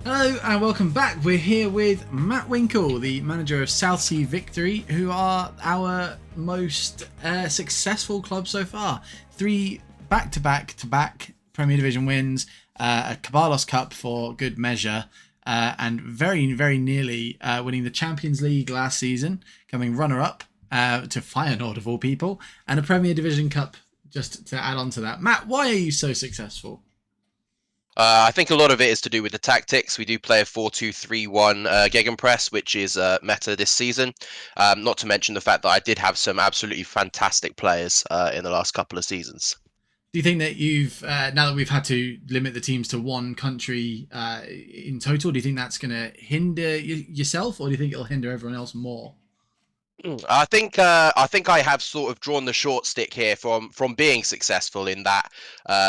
Hello and welcome back. We're here with Matt Winkle, the manager of Southsea Victory, who are our most successful club so far. 3 back-to-back Premier Division wins, a Caballos Cup for good measure, and very, very nearly winning the Champions League last season, coming runner-up to Feyenoord of all people, and a Premier Division Cup just to add on to that. Matt, why are you so successful? I think a lot of it is to do with the tactics. We do play a 4-2-3-1 gegenpress, which is meta this season. Not to mention the fact that I did have some absolutely fantastic players in the last couple of seasons. Do you think that you've now that we've had to limit the teams to one country in total, do you think that's going to hinder yourself, or do you think it'll hinder everyone else more? I think I have sort of drawn the short stick here from being successful in that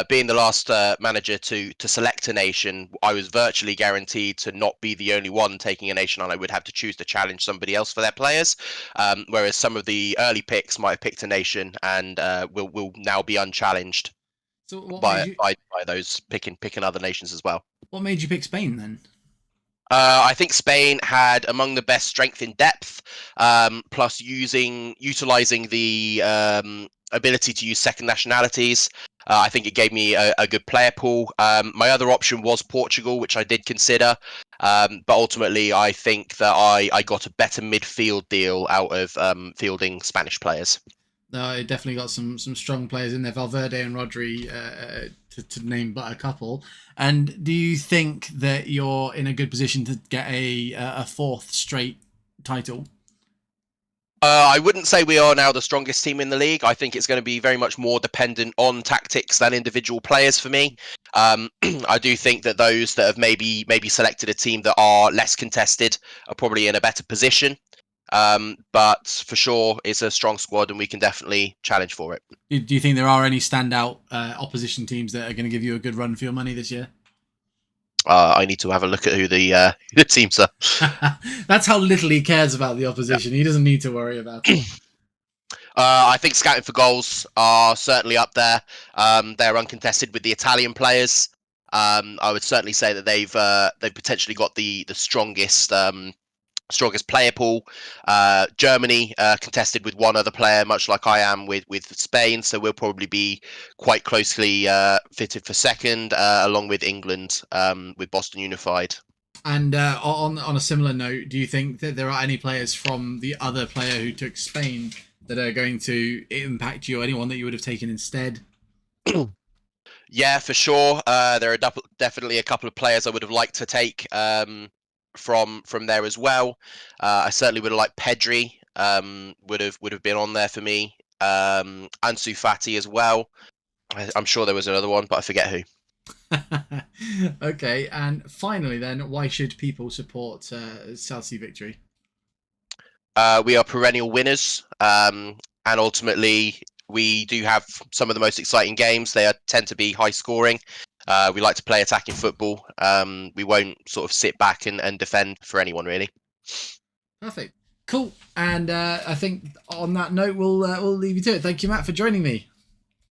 being the last manager to select a nation. I was virtually guaranteed to not be the only one taking a nation, and I would have to choose to challenge somebody else for their players. Whereas some of the early picks might have picked a nation and will now be unchallenged So what made by you by, by those picking other nations as well. what made you pick Spain then? I think Spain had among the best strength in depth, plus utilizing the ability to use second nationalities. I think it gave me a good player pool. My other option was Portugal, which I did consider, but ultimately I think that I got a better midfield deal out of fielding Spanish players. No, it definitely got some strong players in there, Valverde and Rodri, to name but a couple. And do you think that you're in a good position to get a fourth straight title? I wouldn't say we are now the strongest team in the league. I think it's going to be very much more dependent on tactics than individual players for me. I do think that those that have maybe selected a team that are less contested are probably in a better position. But for sure, it's a strong squad, and we can definitely challenge for it. Do you think there are any standout opposition teams that are going to give you a good run for your money this year? I need to have a look at who the teams are. That's how little he cares about the opposition. He doesn't need to worry about it. I think scouting for goals are certainly up there. They're uncontested with the Italian players. I would certainly say that they've potentially got the strongest player pool. Germany contested with one other player, much like I am with Spain. So we'll probably be quite closely fitted for second, along with England with Boston Unified. And on a similar note, do you think that there are any players from the other player who took Spain that are going to impact you, or anyone that you would have taken instead? Yeah, for sure. There are definitely a couple of players I would have liked to take from there as well. I certainly would have liked Pedri. Would have been on there for me. Ansu Fati as well. I'm sure there was another one, but I forget who. Okay, and finally, then, why should people support Southsea Victory? We are perennial winners, and ultimately we do have some of the most exciting games. Tend to be high scoring. We like to play attacking football. We won't sort of sit back and defend for anyone really. Perfect, cool. And I think on that note, we'll leave you to it. Thank you, Matt, for joining me.